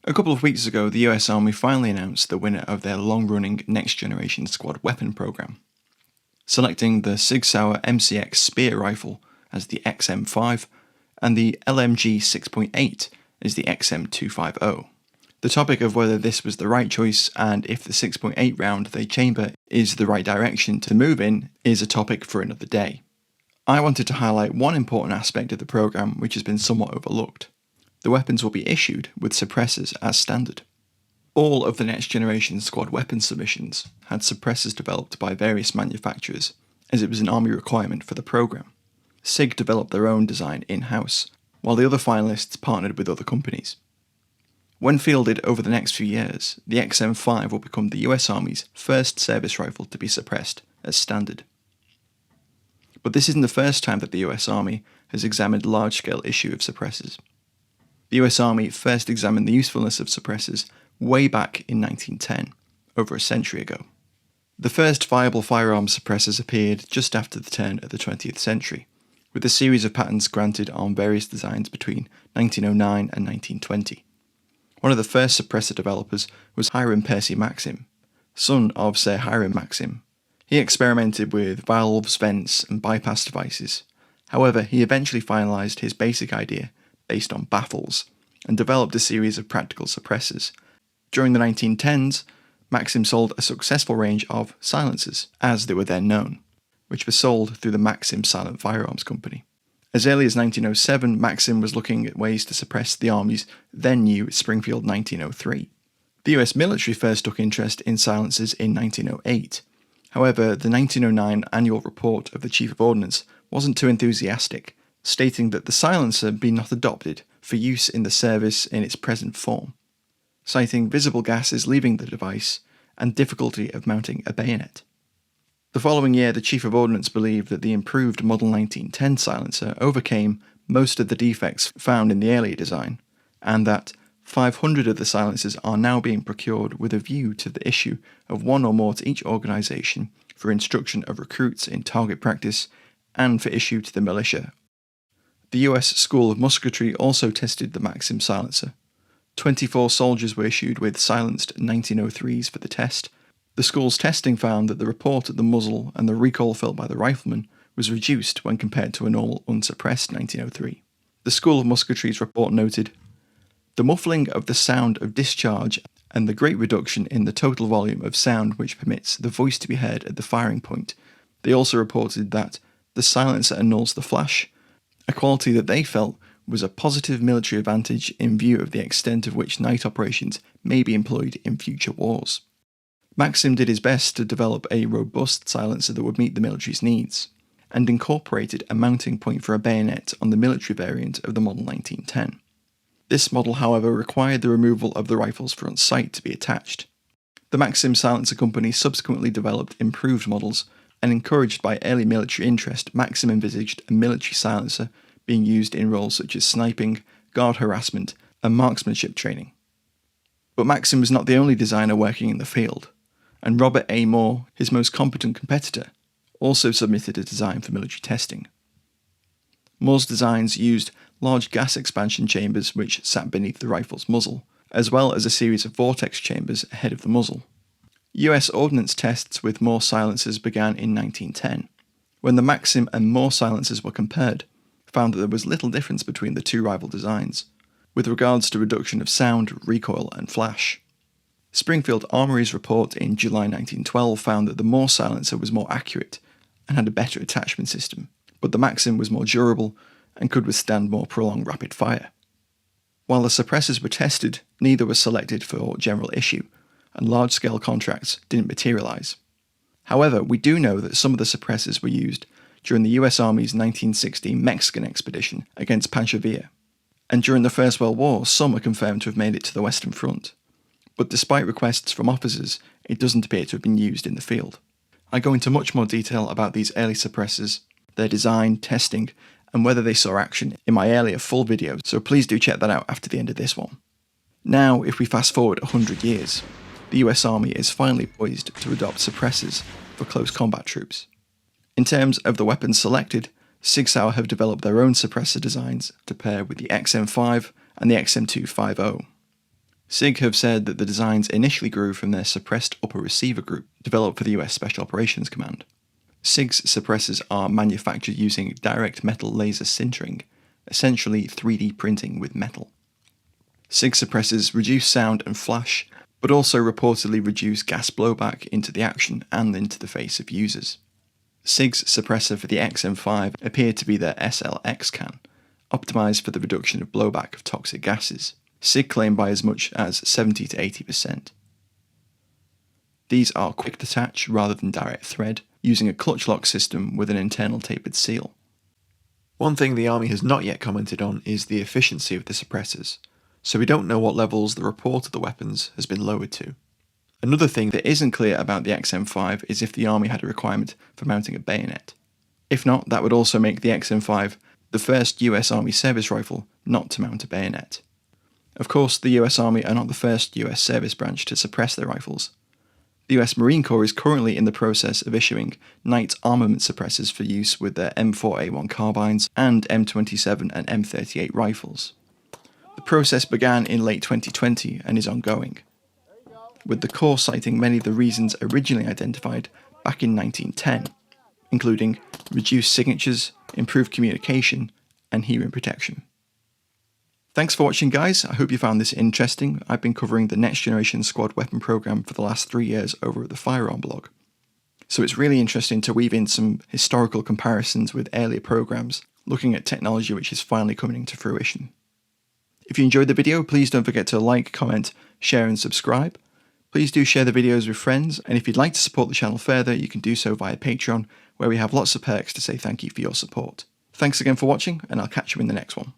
A couple of weeks ago, the US Army finally announced the winner of their long-running next-generation squad weapon program, selecting the SIG Sauer MCX Spear Rifle as the XM5 and the LMG 6.8 as the XM250. The topic of whether this was the right choice and if the 6.8 round they chamber is the right direction to move in is a topic for another day. I wanted to highlight one important aspect of the program which has been somewhat overlooked. The weapons will be issued with suppressors as standard. All of the next generation squad weapon submissions had suppressors developed by various manufacturers, as it was an Army requirement for the program. SIG developed their own design in-house, while the other finalists partnered with other companies. When fielded over the next few years, the XM5 will become the US Army's first service rifle to be suppressed as standard. But this isn't the first time that the US Army has examined large-scale issue of suppressors. The US Army first examined the usefulness of suppressors way back in 1910, over a century ago. The first viable firearms suppressors appeared just after the turn of the 20th century, with a series of patents granted on various designs between 1909 and 1920. One of the first suppressor developers was Hiram Percy Maxim, son of Sir Hiram Maxim. He experimented with valves, vents, and bypass devices. However, he eventually finalised his basic idea based on baffles, and developed a series of practical suppressors. During the 1910s, Maxim sold a successful range of silencers, as they were then known, which were sold through the Maxim Silent Firearms Company. As early as 1907, Maxim was looking at ways to suppress the Army's then new Springfield 1903. The US military first took interest in silencers in 1908. However, the 1909 annual report of the Chief of Ordnance wasn't too enthusiastic, stating that the silencer be not adopted for use in the service in its present form, citing visible gases leaving the device and difficulty of mounting a bayonet. The following year, the Chief of Ordnance believed that the improved Model 1910 silencer overcame most of the defects found in the earlier design, and that 500 of the silencers are now being procured with a view to the issue of one or more to each organisation for instruction of recruits in target practice and for issue to the militia. The US School of Musketry also tested the Maxim silencer. 24 soldiers were issued with silenced 1903s for the test. The school's testing found that the report at the muzzle and the recoil felt by the rifleman was reduced when compared to a normal unsuppressed 1903. The School of Musketry's report noted, "The muffling of the sound of discharge and the great reduction in the total volume of sound which permits the voice to be heard at the firing point." They also reported that the silencer annuls the flash, a quality that they felt was a positive military advantage in view of the extent of which night operations may be employed in future wars. Maxim did his best to develop a robust silencer that would meet the military's needs, and incorporated a mounting point for a bayonet on the military variant of the Model 1910. This model, however, required the removal of the rifle's front sight to be attached. The Maxim Silencer Company subsequently developed improved models, and encouraged by early military interest, Maxim envisaged a military silencer being used in roles such as sniping, guard harassment, and marksmanship training. But Maxim was not the only designer working in the field, and Robert A. Moore, his most competent competitor, also submitted a design for military testing. Moore's designs used large gas expansion chambers which sat beneath the rifle's muzzle, as well as a series of vortex chambers ahead of the muzzle. US ordnance tests with Moore silencers began in 1910. When the Maxim and Moore silencers were compared, found that there was little difference between the two rival designs, with regards to reduction of sound, recoil, and flash. Springfield Armory's report in July 1912 found that the Moore silencer was more accurate and had a better attachment system, but the Maxim was more durable and could withstand more prolonged rapid fire. While the suppressors were tested, neither was selected for general issue, and large-scale contracts didn't materialise. However, we do know that some of the suppressors were used during the US Army's 1916 Mexican expedition against Pancho Villa, and during the First World War some are confirmed to have made it to the Western Front. But despite requests from officers, it doesn't appear to have been used in the field. I go into much more detail about these early suppressors, their design, testing, and whether they saw action in my earlier full video, so please do check that out after the end of this one. Now, if we fast forward 100 years, the US Army is finally poised to adopt suppressors for close combat troops. In terms of the weapons selected, SIG Sauer have developed their own suppressor designs to pair with the XM5 and the XM250. SIG have said that the designs initially grew from their suppressed upper receiver group, developed for the US Special Operations Command. SIG's suppressors are manufactured using direct metal laser sintering, essentially 3D printing with metal. SIG suppressors reduce sound and flash, but also reportedly reduce gas blowback into the action and into the face of users. SIG's suppressor for the XM5 appeared to be their SLX can, optimised for the reduction of blowback of toxic gases. SIG claim by as much as 70 to 80%. These are quick detach rather than direct thread, using a clutch lock system with an internal tapered seal. One thing the Army has not yet commented on is the efficiency of the suppressors, so we don't know what levels the report of the weapons has been lowered to. Another thing that isn't clear about the XM5 is if the Army had a requirement for mounting a bayonet. If not, that would also make the XM5 the first US Army service rifle not to mount a bayonet. Of course, the US Army are not the first US service branch to suppress their rifles. The US Marine Corps is currently in the process of issuing night armament suppressors for use with their M4A1 carbines and M27 and M38 rifles. The process began in late 2020 and is ongoing, with the Corps citing many of the reasons originally identified back in 1910, including reduced signatures, improved communication, and hearing protection. Thanks for watching, guys. I hope you found this interesting. I've been covering the Next Generation Squad Weapon Program for the last 3 years over at the Firearm blog. So it's really interesting to weave in some historical comparisons with earlier programs, looking at technology which is finally coming into fruition. If you enjoyed the video, please don't forget to like, comment, share and subscribe. Please do share the videos with friends, and if you'd like to support the channel further, you can do so via Patreon, where we have lots of perks to say thank you for your support. Thanks again for watching, and I'll catch you in the next one.